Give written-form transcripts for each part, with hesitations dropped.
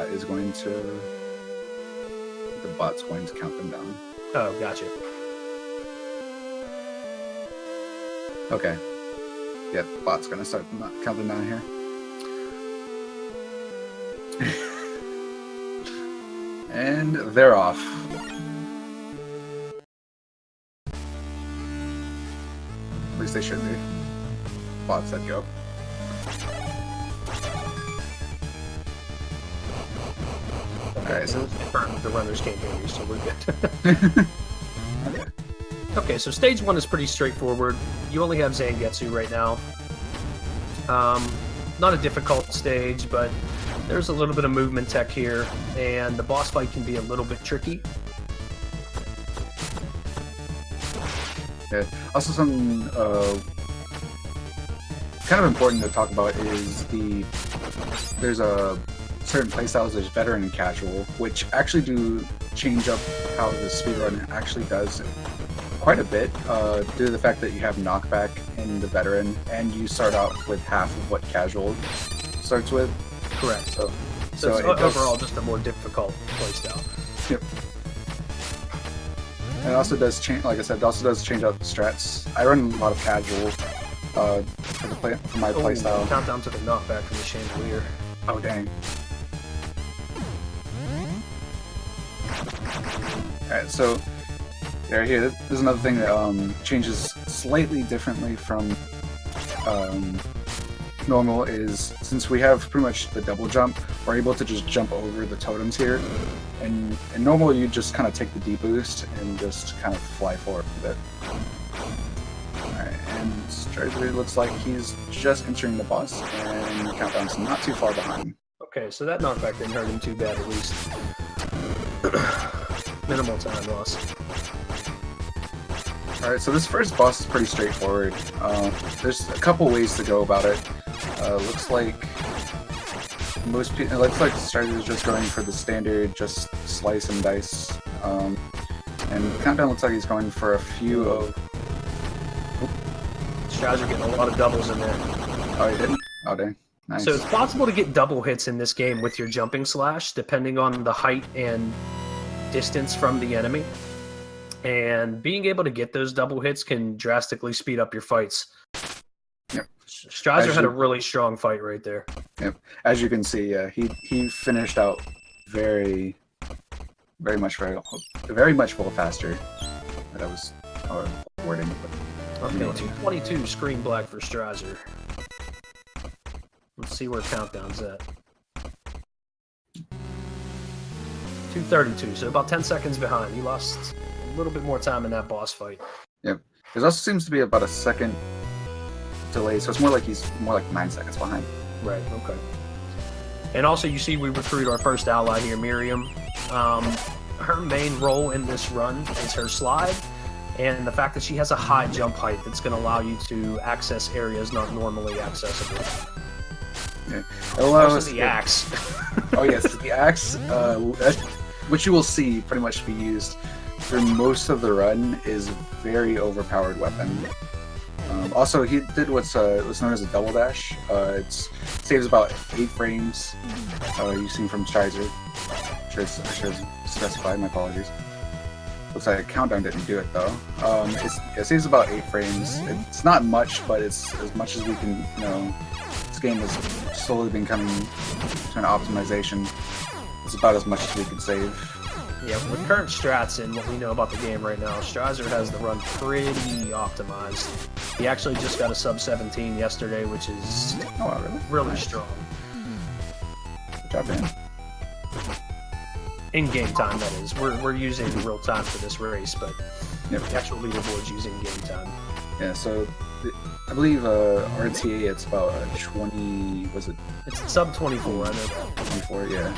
is going to... The bot's going to count them down. Oh, gotcha. Okay. Yeah, the bot's going to start counting down here. And they're off. At least they should be. Bot said go. Alright, so the runners can't hear me, so we're good. okay. Okay, so stage 1 is pretty straightforward. You only have Zangetsu right now. Not a difficult stage, but there's a little bit of movement tech here, and the boss fight can be a little bit tricky. Yeah. Also, some kind of important to talk about is there's a certain playstyles. There's veteran and casual, which actually do change up how the speedrun actually does quite a bit, due to the fact that you have knockback in the veteran, and you start out with half of what casual starts with. Correct. So it's overall just a more difficult playstyle. Yep. And it also does change, like I said, it also does change out the strats. I run a lot of casual for my playstyle. Countdown to the knockback from the chandelier. Oh dang. Alright, so right here, this is another thing that changes slightly differently from normal. Is since we have pretty much the double jump, we're able to just jump over the totems here. And in normal, you just kind of take the D boost and just kind of fly forward with it. Alright, and Strizer looks like he's just entering the boss, and Countdown's not too far behind. Okay, so that knockback didn't hurt him too bad, at least. Minimal time loss. Alright, so this first boss is pretty straightforward. There's a couple ways to go about it. Looks like most people, it looks like Strizer is just going for the standard, just slice and dice. And Countdown looks like he's going for a few of... Strizer getting a lot of doubles in there. Oh, he didn't? Oh, dang. Nice. So it's possible to get double hits in this game with your jumping slash, depending on the height and distance from the enemy. And being able to get those double hits can drastically speed up your fights. Yep. Strizer had a really strong fight right there. Yep. As you can see, he finished out very much a little faster. That was wording. Okay, 222 screen black for Strizer. Let's see where Countdown's at. 232, so about 10 seconds behind. He lost a little bit more time in that boss fight. Yep. There also seems to be about a second delay, so it's more like he's 9 seconds behind. Right, okay. And also, you see we recruit our first ally here, Miriam. Her main role in this run is her slide, and the fact that she has a high jump height that's going to allow you to access areas not normally accessible. Yeah. Also the axe. Oh yes, the axe, which you will see pretty much be used for most of the run, is a very overpowered weapon. Also, he did what's known as a double dash. It saves about 8 frames. You've seen from Strizer. I should have specified. My apologies. Looks like Countdown didn't do it though. It saves about 8 frames. It's not much, but it's as much as we can. This game has slowly been coming to an optimization. It's about as much as we can save. Yeah, with current strats and what we know about the game right now, Strizer has the run pretty optimized. He actually just got a sub 17 yesterday, which is really nice. Strong. Good job, man. In game time, that is. We're using real time for this race, but yep. The actual leaderboard's using game time. Yeah, so I believe RTA it's about 20. Was it? It's sub 24. I know that. 24, yeah.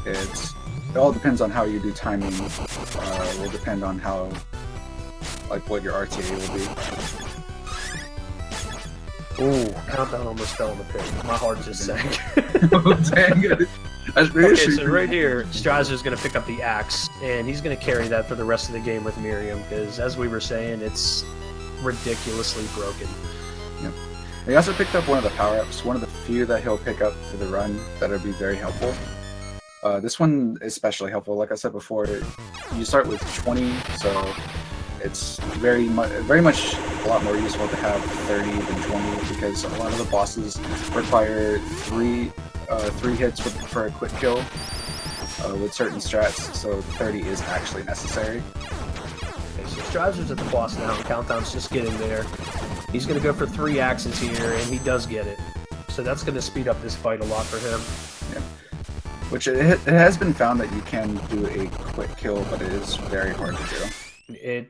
It all depends on how you do timing. Will depend on how, what your RTA will be. Ooh, Countdown almost fell in the pit. My heart just sank. Oh, dang. Okay, so right here, Strizer's going to pick up the axe, and he's going to carry that for the rest of the game with Miriam, because as we were saying, it's ridiculously broken. Yep. He also picked up one of the power-ups. One of the few that he'll pick up for the run that'll be very helpful. This one is especially helpful. Like I said before, you start with 20, so it's very much a lot more useful to have 30 than 20 because a lot of the bosses require three hits for a quick kill with certain strats, so 30 is actually necessary. Okay, so Strizer's at the boss now, and Countdown's just getting there. He's going to go for 3 axes here, and he does get it. So that's going to speed up this fight a lot for him. Yeah. Which it has been found that you can do a quick kill, but it is very hard to do.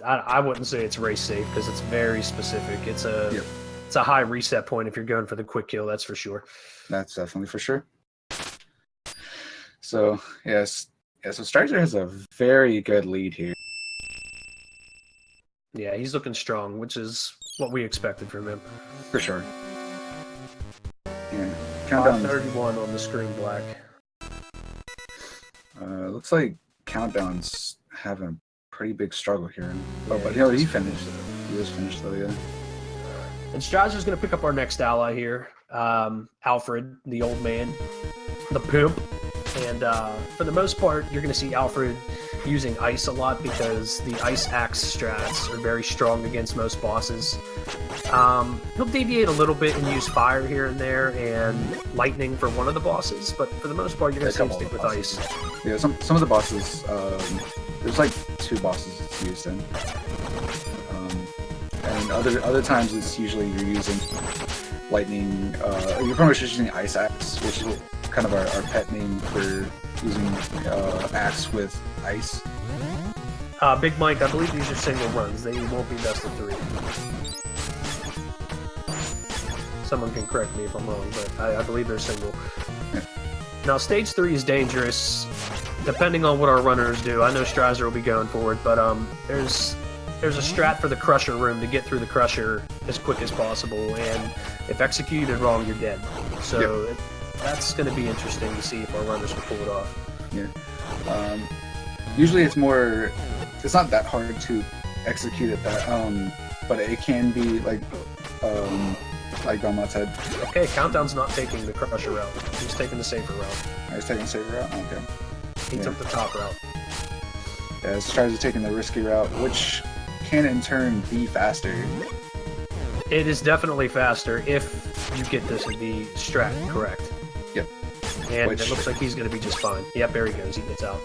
I wouldn't say it's race safe because it's very specific. It's a high reset point if you're going for the quick kill. That's for sure. That's definitely for sure. So yes, so Strizer has a very good lead here. Yeah, he's looking strong, which is what we expected from him. For sure. Yeah. Countdown 31 on the screen, Black. Looks like Countdown's having a pretty big struggle here. Yeah, But he finished. He was finished though, yeah. And Strizer's going to pick up our next ally here, Alfred, the old man, the pimp. And for the most part, you're going to see Alfred using ice a lot because the ice axe strats are very strong against most bosses. He'll deviate a little bit and use fire here and there and lightning for one of the bosses, but for the most part, you're going to see him stick with ice. Yeah, some of the bosses, there's like 2 bosses it's used in. And other times it's usually you're using lightning, you're pretty much just using ice axe, which is kind of our pet name for using axe with ice. Big Mike, I believe these are single runs. They won't be best of 3. Someone can correct me if I'm wrong, but I believe they're single. Yeah. Now, stage 3 is dangerous, depending on what our runners do. I know Strizer will be going for it, but there's a strat for the Crusher room to get through the Crusher as quick as possible, and if executed wrong, you're dead. So that's going to be interesting to see if our runners can pull it off. Yeah. Usually it's not that hard to execute it but it can be like Belmont said. Okay, Countdown's not taking the Crusher route. He's taking the safer route. He's taking the safer route? Okay. He took the top route. Yeah, Strizer's taking the risky route, which can in turn be faster. It is definitely faster if you get the strat correct. Yep. And it looks like he's going to be just fine. Yep, there he goes. He gets out.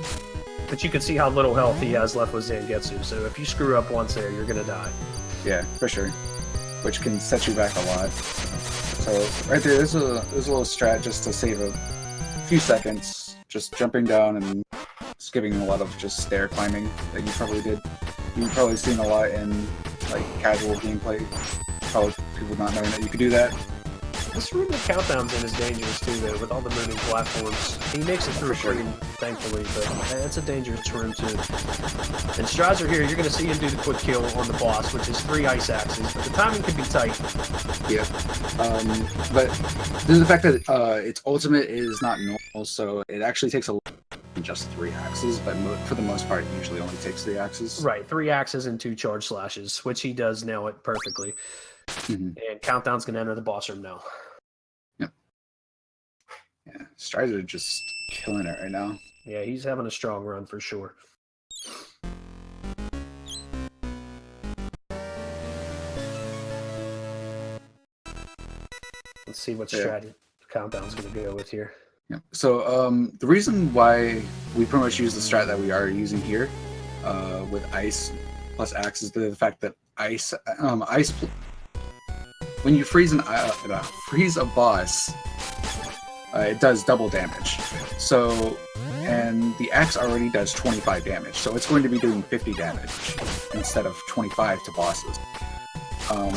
But you can see how little health he has left with Zangetsu, so if you screw up once there, you're going to die. Yeah, for sure. Which can set you back a lot. So right there, there's a little strat just to save a few seconds, just jumping down and skipping a lot of just stair climbing that you probably did. You've probably seen a lot in like casual gameplay. Probably people not knowing that you could do that. This room that Countdown's in is dangerous too, though, with all the moving platforms. He makes it through pretty, thankfully, but it's a dangerous room too. And Strizer here, you're going to see him do the quick kill on the boss, which is 3 ice axes, but the timing can be tight. Yeah. But due to the fact that its ultimate is not normal, so it actually takes just 3 axes, but for the most part, it usually only takes 3 axes. Right, 3 axes and 2 charge slashes, which he does nail it perfectly. And Countdown's going to enter the boss room now. Yep. Yeah, Strizer just killing it right now. Yeah, he's having a strong run for sure. Let's see what strategy Countdown's going to go with here. Yeah. So the reason why we pretty much use the strat that we are using here with ice plus axe is the fact that ice when you freeze a boss, it does double damage. So, and the axe already does 25 damage, so it's going to be doing 50 damage instead of 25 to bosses.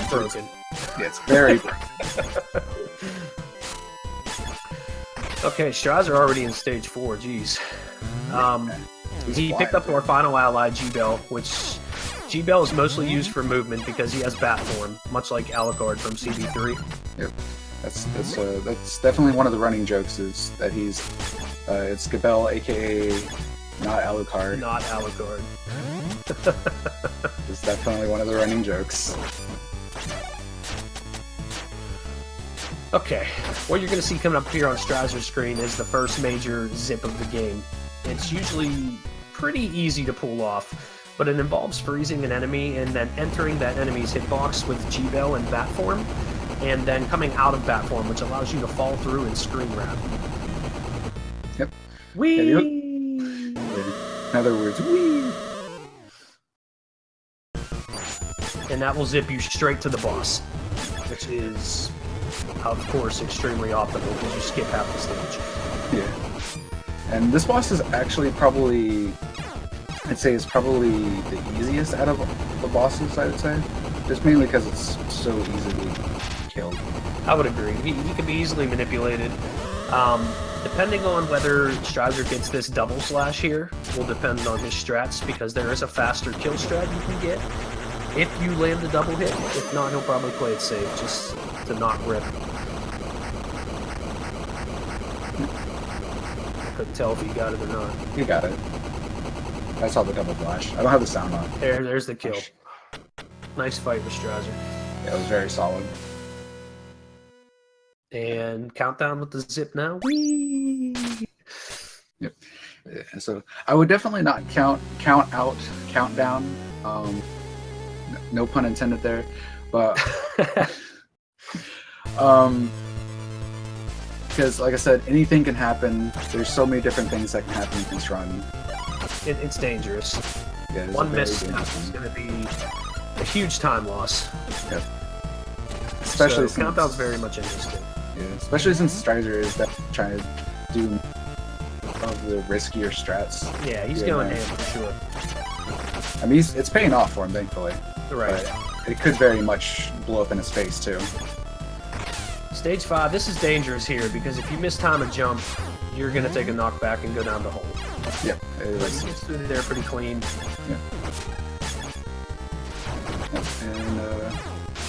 Broken. Yeah, it's very broken. Okay, Strizer already in stage 4. Jeez. He picked up our final ally, G-Bell, which G-Bell is mostly used for movement because he has bat form, much like Alucard from CB3. Yep, that's definitely one of the running jokes is that it's Gabel, aka not Alucard. Not Alucard. It's definitely one of the running jokes. Okay, what you're going to see coming up here on Strizer's screen is the first major zip of the game. It's usually pretty easy to pull off, but it involves freezing an enemy and then entering that enemy's hitbox with G-Bell in bat form, and then coming out of bat form, which allows you to fall through and screen wrap. Yep. Whee! In other words, whee! And that will zip you straight to the boss, which is, of course, extremely optimal because you skip half the stage. Yeah. And this boss is actually probably, I'd say it's probably the easiest out of the bosses, I would say. Just mainly because it's so easily killed. I would agree. He can be easily manipulated. Depending on whether Strizer gets this double slash here will depend on his strats, because there is a faster kill strat you can get if you land the double hit. If not, he'll probably play it safe just to not rip. Couldn't tell if he got it or not. You got it. I saw the double flash. I don't have the sound on. There's the kill. Nice fight with Strizer. Yeah, it was very solid. And countdown with the zip now. Whee! Yep. Yeah, so I would definitely not countdown. No pun intended there, but because like I said, anything can happen. There's so many different things that can happen in this run. It's dangerous. Yeah, One misstep is going to be a huge time loss. Yep. Especially so countdown's very much interesting. Yeah, especially since Strizer is trying to do of the riskier strats. Yeah, he's going ham for sure. I mean, it's paying off for him, thankfully. Right. But it could very much blow up in his face, too. Stage 5, this is dangerous here, because if you miss time a jump, you're going to take a knockback and go down the hole. Yep. But he gets through there pretty clean. Yeah. Yep. And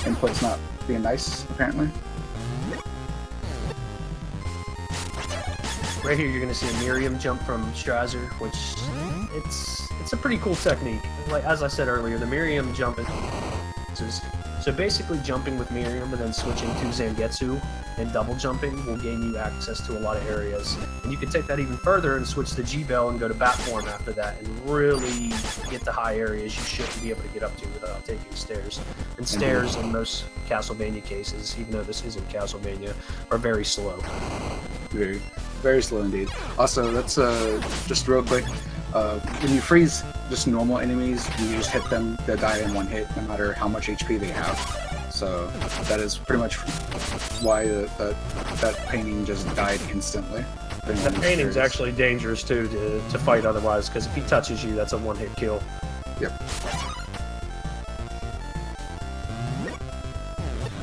input's not being nice, apparently. Right here, you're going to see a Miriam jump from Strizer, which it's a pretty cool technique. Like as I said earlier, the Miriam jump is so basically jumping with Miriam and then switching to Zangetsu and double jumping will gain you access to a lot of areas. And you can take that even further and switch to G-Bell and go to bat form after that and really get to high areas you shouldn't be able to get up to without taking stairs. And stairs in most Castlevania cases, even though this isn't Castlevania, are very slow. Very, very slow indeed. Also, that's just real quick. When you freeze just normal enemies, you just hit them, they die in one hit, no matter how much HP they have. So that is pretty much why that painting just died instantly. That painting's actually dangerous too to fight otherwise, because if he touches you, that's a one-hit kill. Yep.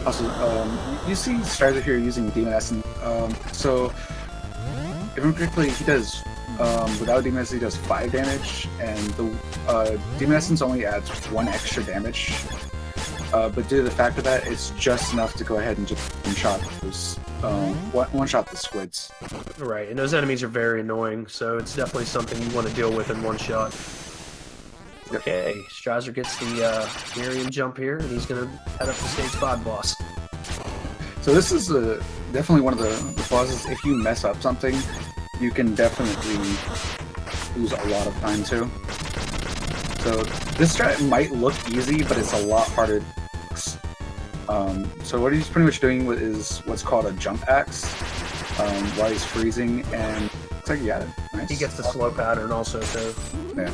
Also, you see Strizer here using Demon Essence. So, if I'm correctly, he does, without Demon Essence, he does 5 damage, and the Demon Essence only adds 1 extra damage. But due to the fact of that, it's just enough to go ahead and just one-shot those, one-shot the squids. Right, and those enemies are very annoying, so it's definitely something you want to deal with in one shot. Yep. Okay, Strizer gets the Miriam jump here, and he's going to head up to stage 5 boss. So this is definitely one of the bosses. If you mess up something, you can definitely lose a lot of time too. So this strat might look easy, but it's a lot harder to fix. So what he's pretty much doing is what's called a jump axe while he's freezing, and looks like he got it. Nice. He gets the slow pattern also, so yeah.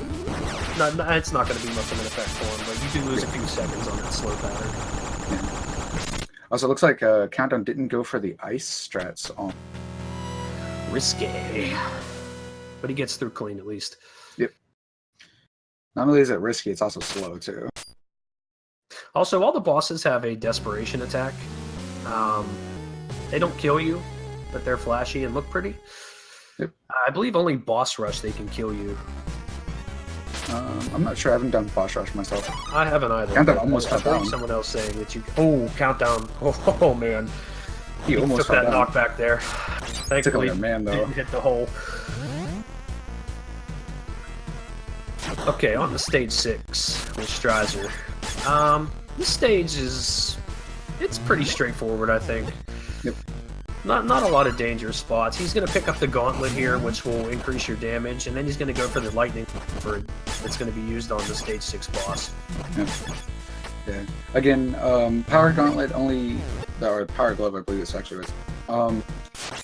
It's not going to be much of an effect for him, but you do lose a few seconds on that slow pattern. Yeah. Also, it looks like Countdown didn't go for the ice strats on. Risky. But he gets through clean at least. Yep. Not only is it risky, it's also slow too. Also, all the bosses have a desperation attack. They don't kill you, but they're flashy and look pretty. Yep. I believe only boss rush they can kill you. I'm not sure. I haven't done boss rush myself. I haven't either. Countdown almost fell I believe down. someone else saying that you. Oh, countdown! Oh man, He almost took fell that down. knockback there. Took it Thankfully, like a man though. didn't hit the hole. Okay, on to stage 6 with Strizer. This stage it's pretty straightforward, I think. Yep. Not a lot of dangerous spots. He's going to pick up the gauntlet here, which will increase your damage, and then he's going to go for the lightning for that's going to be used on the stage 6 boss. Yeah. Again, power gauntlet only, or power glove, I believe it's actually was.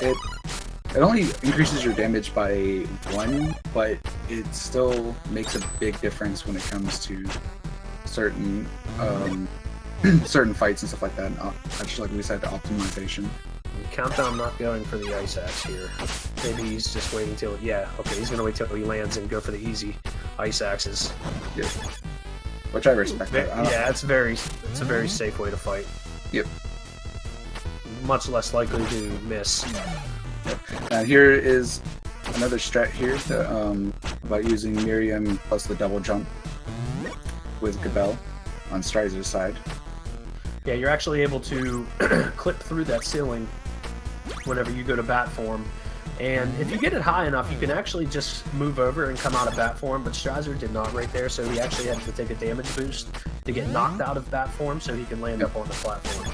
It only increases your damage by 1, but it still makes a big difference when it comes to certain certain fights and stuff like that. Actually, like we said, the optimization. Countdown not going for the ice axe here. Maybe he's just waiting till, yeah, okay, he's gonna wait till he lands and go for the easy ice axes. Yep. Which I respect. Yeah, it's a very safe way to fight. Yep. Much less likely to miss. Yep. Here is another strat here about using Miriam plus the double jump with Gabelle on Strizer's side. Yeah, you're actually able to clip through that ceiling whenever you go to bat form. And if you get it high enough, you can actually just move over and come out of bat form, but Strizer did not right there, so he actually had to take a damage boost to get knocked out of bat form so he can land up on the platform.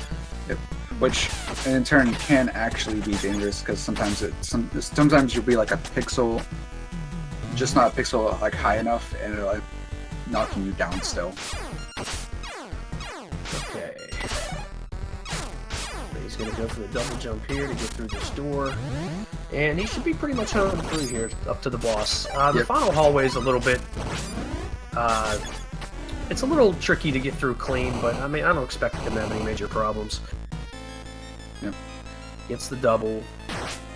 Yep. Which, in turn, can actually be dangerous, because sometimes you'll be like a pixel, just not a pixel like high enough, and it'll like knocking you down still. Okay. He's going to go for the double jump here to get through this door. And he should be pretty much home through here up to the boss. The final hallway is a little bit... it's a little tricky to get through clean, but I mean, I don't expect him to have any major problems. Yep. Gets the double,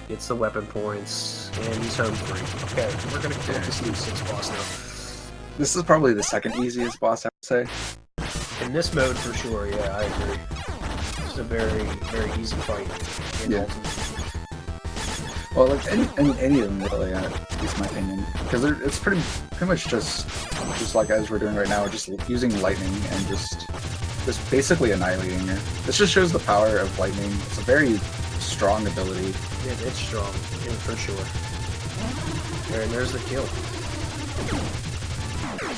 gets the weapon points, and he's home free. Okay, we're going to kill this new 6 boss now. This is probably the second easiest boss, I would say. In this mode, for sure, yeah, I agree. This is a very, very easy fight. Yeah. Well, like any of them, really, at least my opinion, because it's pretty much just like as we're doing right now, just using lightning and just basically annihilating her. This just shows the power of lightning. It's a very strong ability. Yeah, it's strong, yeah, for sure. There, and there's the kill.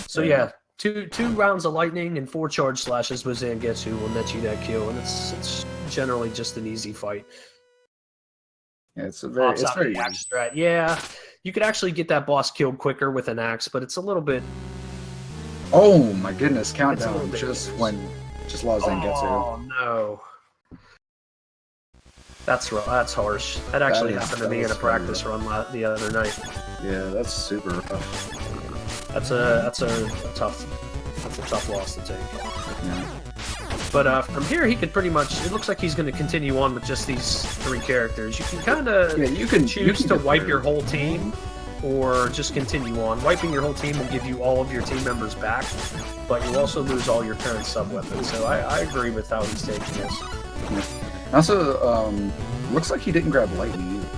So yeah, two rounds of lightning and 4 charge slashes with Zangetsu will net you that kill, and it's generally just an easy fight. Yeah, it's very axe strat. Yeah, you could actually get that boss killed quicker with an axe, but it's a little bit. Oh my goodness! Countdown just lost Zangetsu. Oh no. That's harsh. That actually happened to me in a practice run the other night. Yeah, that's super rough. That's a tough loss to take. Yeah. But from here, he could pretty much. It looks like he's going to continue on with just these 3 characters. You can kind of choose to wipe your whole team, or just continue on. Wiping your whole team will give you all of your team members back, but you also lose all your current sub weapons. So I agree with how he's taking this. Yeah. Also, looks like he didn't grab lightning either,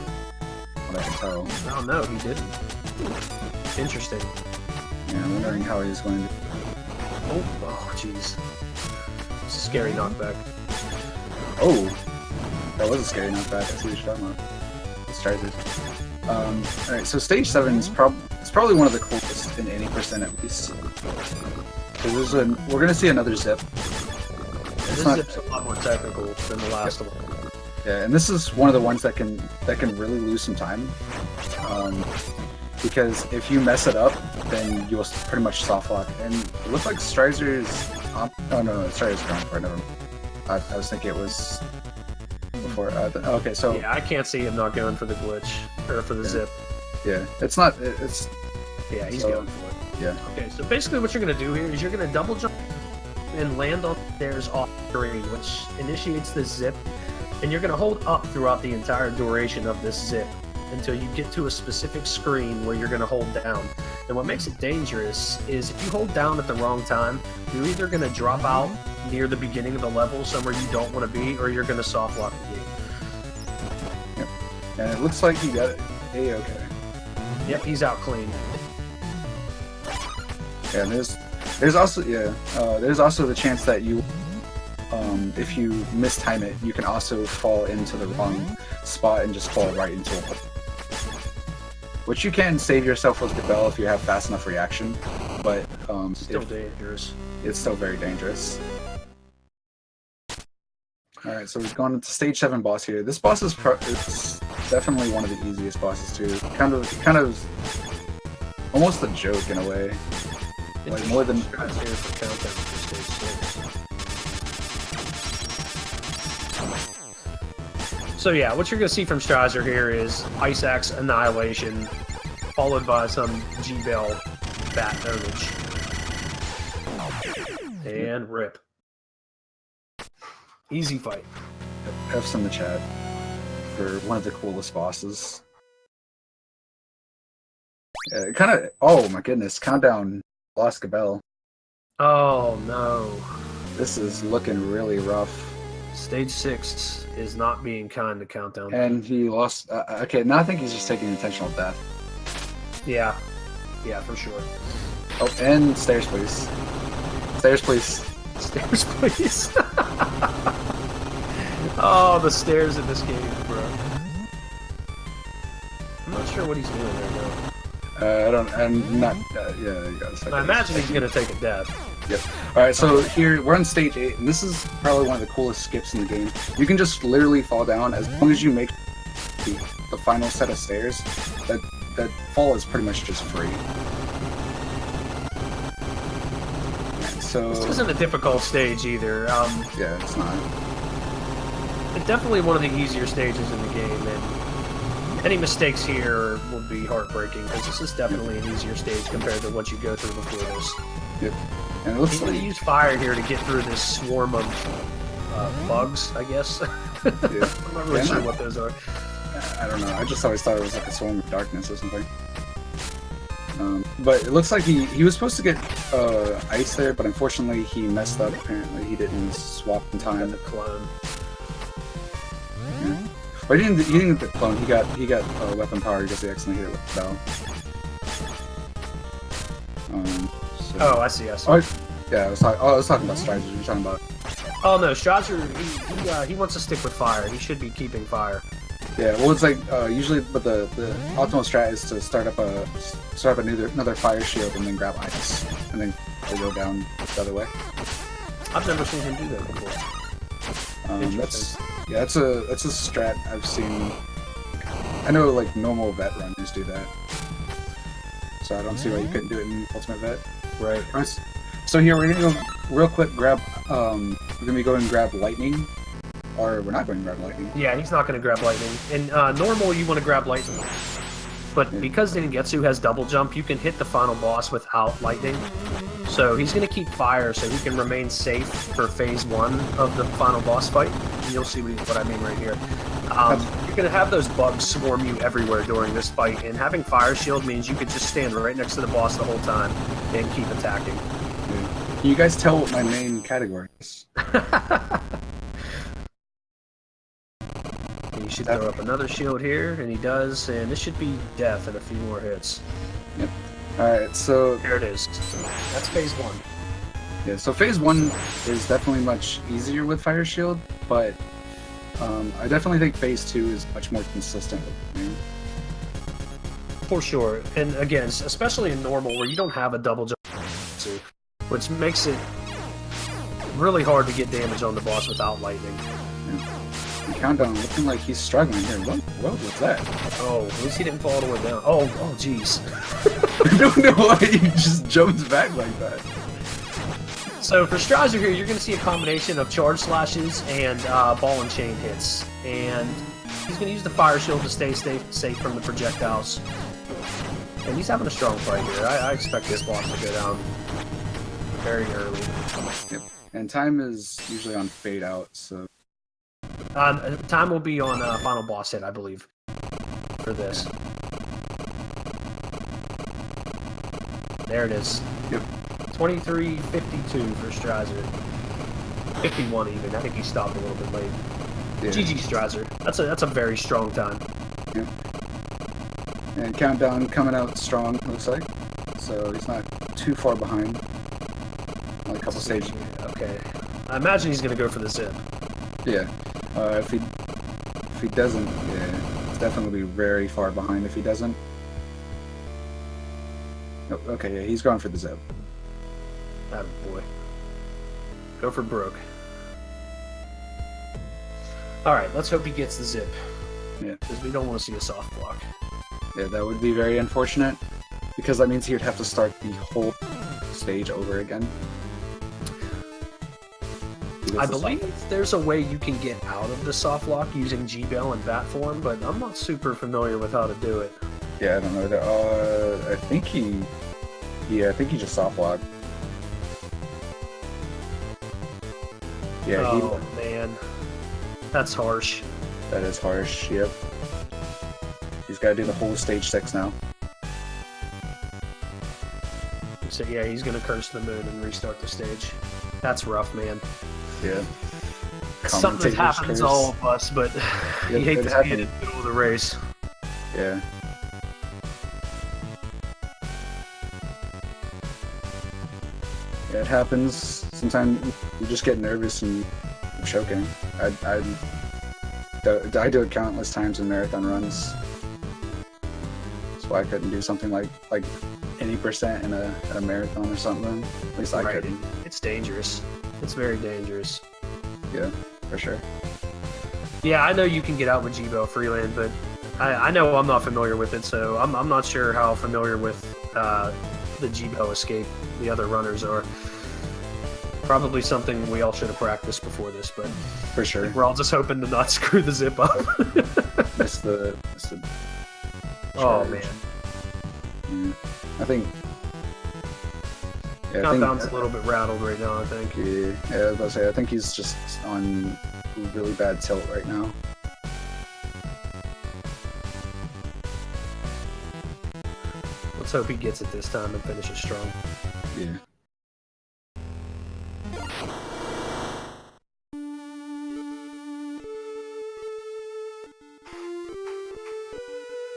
what I can tell. Oh no, he didn't. Interesting. Yeah, I'm wondering how he's going to. Oh, jeez. It's a scary knockback. Oh, that was a scary knockback. I see what you're talking about. Let's try this. Alright, so stage 7 is probably one of the coolest in any percent at least. Because we're gonna see another zip. This zip's a lot more technical than the last one. Yeah, and this is one of the ones that can really lose some time. Because if you mess it up, then you'll pretty much soft lock. And it looks like Strizer's. Oh no, Strizer's gone for it. Never. I was thinking it was before. Okay, so yeah, I can't see him not going for the glitch or for the zip. Yeah, it's not. It's. Yeah, he's going for it. Yeah. Okay, so basically, what you're gonna do here is you're gonna double jump and land on the stairs off screen, which initiates this zip, and you're gonna hold up throughout the entire duration of this zip until you get to a specific screen where you're going to hold down. And what makes it dangerous is if you hold down at the wrong time, you're either going to drop out near the beginning of the level somewhere you don't want to be, or you're going to soft lock the game. Yep. And it looks like he got it. Hey, okay. Yep, he's out clean. Yeah, and there's also the chance that you if you mistime it, you can also fall into the wrong spot and just fall right into it. Which you can save yourself with Gabelle if you have fast enough reaction, but still dangerous. It's still very dangerous. All right, so we've gone into stage 7 boss here. This boss is it's definitely one of the easiest bosses too. Kind of almost a joke in a way. Like more than. Here for countdown for stage 6. So yeah, what you're gonna see from Strizer here is Ice Axe Annihilation, followed by some G-Bell Bat Ownage. And rip. Easy fight. F's in the chat for one of the coolest bosses. Yeah, kind of. Oh my goodness! Countdown lost Gabelle. Oh no! This is looking really rough. Stage 6 is not being kind to Countdown. And he lost. Okay, now I think he's just taking intentional death. Yeah, for sure. Oh, and stairs, please. Stairs, please. Stairs, please. Oh, the stairs in this game, bro. I'm not sure what he's doing right now. I'm not. Yeah, you got I imagine he's gonna take a death. Yep. Alright, so here, we're on stage 8, and this is probably one of the coolest skips in the game. You can just literally fall down as long as you make the final set of stairs. That fall is pretty much just free. So This isn't a difficult stage either. yeah, it's not. It's definitely one of the easier stages in the game, and any mistakes here would be heartbreaking, because this is definitely an easier stage compared to what you go through before this. Yep. And it looks He's like going to use fire here to get through this swarm of bugs, I guess. yeah. I'm not really sure what those are. I don't know. I just always thought it was like a swarm of darkness or something. But it looks like he was supposed to get ice there, but unfortunately he messed up. Apparently he didn't swap in time. The clone. Yeah. But he didn't get the clone. He got weapon power because he accidentally hit it with the bell. So. Oh, I see. Oh, yeah, I was talking about Strider. You're talking about. Oh no, Strider. He wants to stick with fire. He should be keeping fire. Yeah, well, it's like usually, but the optimal strat is to start up another fire shield and then grab ice, and then go down the other way. I've never seen him do that before. That's a strat I've seen. I know like normal vet runners do that, so I don't see why you couldn't do it in Ultimate Vet. Right. So here we're gonna go real quick. Grab. We're gonna be going grab lightning, or we're not going to grab lightning. Yeah, he's not going to grab lightning. In normal, you want to grab lightning, but because Ningetsu has double jump, you can hit the final boss without lightning. So he's going to keep fire so he can remain safe for phase 1 of the final boss fight. And you'll see what I mean right here. You're going to have those bugs swarm you everywhere during this fight, and having fire shield means you could just stand right next to the boss the whole time and keep attacking. Yeah. Can you guys tell what my main category is? He should throw up another shield here, and he does, and this should be death in a few more hits. Yep. Alright, so There it is. That's phase 1. yeah, so phase 1 is definitely much easier with Fire Shield, but I definitely think phase 2 is much more consistent with the game. For sure. And again, especially in normal where you don't have a double jump, which makes it really hard to get damage on the boss without lightning. Yeah. And Countdown looking like he's struggling here. What was that? Oh, at least he didn't fall all the way down. Oh, jeez. I don't know why he just jumps back like that. So for Strizer here, you're going to see a combination of charge slashes and ball and chain hits. And he's going to use the fire shield to stay safe from the projectiles. And he's having a strong fight here. I expect this boss to go down very early. Yep. And time is usually on fade out, so. Time will be on final boss hit, I believe, for this. There it is. Yep. 23:52 for Strizer. 51 even. I think he stopped a little bit late. Yeah. GG Strizer. That's a very strong time. Yep. And Countdown coming out strong, looks like. So he's not too far behind. Only a couple stages. Okay. I imagine he's going to go for the zip. Yeah. If he doesn't, yeah, it's definitely be very far behind if he doesn't. Oh, okay, yeah, he's going for the zip. Atta boy. Go for Brooke. All right, let's hope he gets the zip. Yeah. Because we don't want to see a soft block. Yeah, that would be very unfortunate, because that means he would have to start the whole stage over again. I believe there's a way you can get out of the soft lock using G-Bell and bat form, but I'm not super familiar with how to do it. Yeah, I don't know. I think he just soft locked. Yeah, oh man, that's harsh. That is harsh. Yep. He's got to do the whole stage 6 now. So yeah, he's gonna curse the moon and restart the stage. That's rough, man. Yeah. Something that happens to all of us, but you hate to see it in the middle of the race. Yeah. Yeah, it happens. Sometimes you just get nervous and choking. I do it countless times in marathon runs. That's why I couldn't do something like 80% in a marathon or something. At least I couldn't. It's dangerous. It's very dangerous. Yeah, for sure. Yeah, I know you can get out with G-Bell Freeland, but I know I'm not familiar with it, so I'm not sure how familiar with the G-Bell escape the other runners are. Probably something we all should have practiced before this, but for sure. We're all just hoping to not screw the zip up. That's the oh man. Yeah. I think. Yeah, Countdown's a little bit rattled right now, I think. Yeah, I was about to say, I think he's just on really bad tilt right now. Let's hope he gets it this time and finishes strong. Yeah.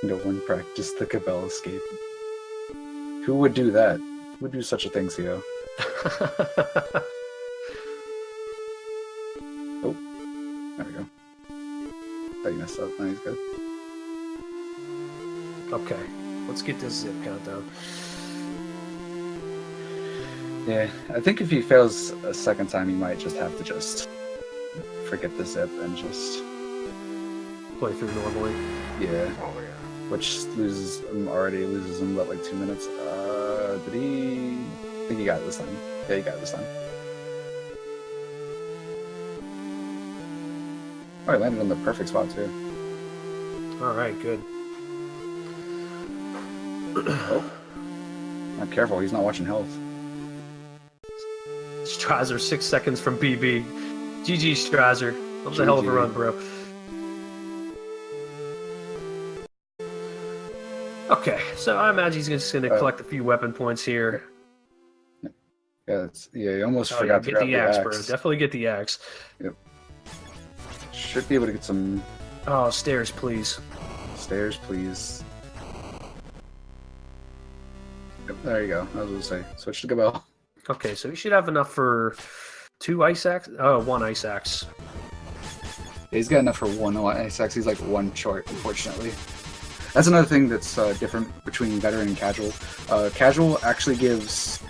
No one practiced the Cabell escape. Who would do that? Who would do such a thing, Theo? Oh, there we go. Thought you messed up. No, he's good. Okay, let's get this zip countdown. Yeah, I think if he fails a second time, he might just have to just forget the zip and just play through normally. Yeah. Which loses him about like 2 minutes. Did he? I think he got it this time. Yeah, he got it this time. Oh, he landed on the perfect spot too. All right, good. Oh, not careful. He's not watching health. Strizer 6 seconds from PB. GG Strizer. That was a hell of a run, bro. Okay, so I imagine he's just going to collect a few weapon points here. Yeah, you almost forgot to get the axe, bro. Definitely get the axe. Yep. Should be able to get some. Oh, stairs, please. Stairs, please. Yep, there you go. I was going to say, switch to Cabell. Okay, so we should have enough for 2 ice axe. Oh, 1 ice axe. Yeah, he's got enough for 1 ice axe. He's like 1 short, unfortunately. That's another thing that's different between veteran and casual. Casual actually gives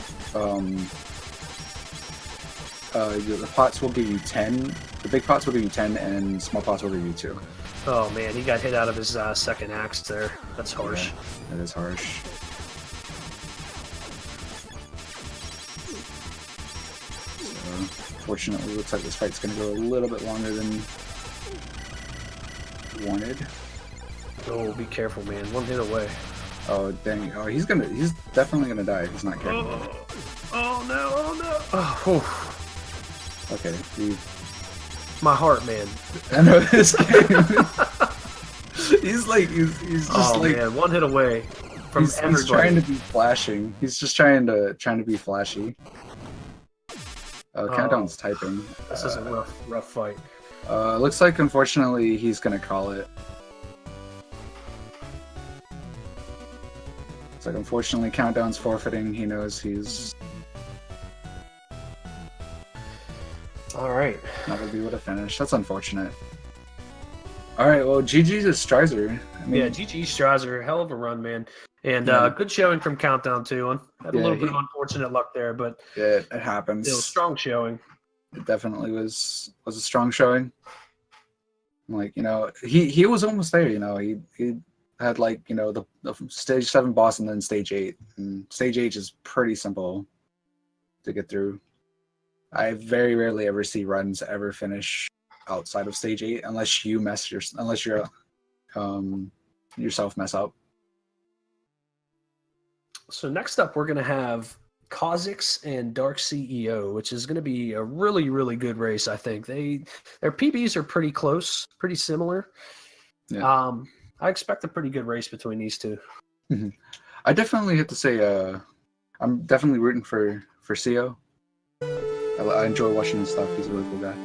the pots will give you 10. The big pots will give you 10, and small pots will give you 2. Oh man, he got hit out of his second axe there. That's harsh. Yeah, that is harsh. Fortunately, looks like this fight's going to go a little bit longer than wanted. Oh, be careful, man. 1 hit away. Oh, dang. Oh, he's definitely going to die if he's not careful. Oh no, oh no. Oh, okay. My heart, man. I know this game. he's just like... man, 1 hit away from everybody. He's trying to be flashing. He's just trying to be flashy. Countdown's typing. This is a rough fight. Looks like, unfortunately, he's gonna call it. It's like, unfortunately, Countdown's forfeiting. He knows he's all right. not gonna be able to finish. That's unfortunate. All right, well, GG's is Strizer. I mean, yeah, GG Strizer, hell of a run, man. And good showing from Countdown too. Had a little bit of unfortunate luck there, but yeah, it happens. It was strong showing. It definitely was a strong showing. Like, he was almost there. He had like the stage 7 boss and then stage 8. And stage 8 is pretty simple to get through. I very rarely ever see runs ever finish outside of stage 8 unless you yourself mess up. So next up, we're gonna have Kha'Zix and Dark CEO, which is going to be a really, really good race. I think their PBs are pretty close, pretty similar. Yeah. I expect a pretty good race between these two. Mm-hmm. I definitely have to say, I'm definitely rooting for CEO. I enjoy watching his stuff. He's a really cool guy.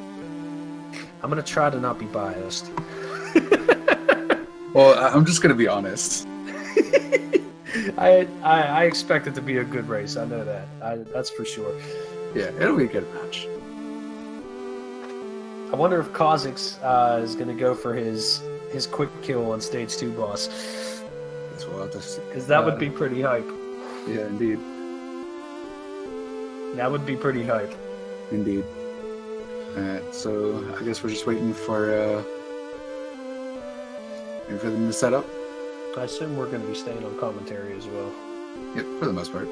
I'm going to try to not be biased. Well, I'm just going to be honest. I expect it to be a good race. I know that. That's for sure. Yeah, it'll be a good match. I wonder if Kha'Zix is going to go for his quick kill on stage 2 boss. Because that would be pretty hype. Yeah, indeed. That would be pretty hype. Indeed. Alright, so I guess we're just waiting for them to set up. I assume we're going to be staying on commentary as well. Yep, for the most part.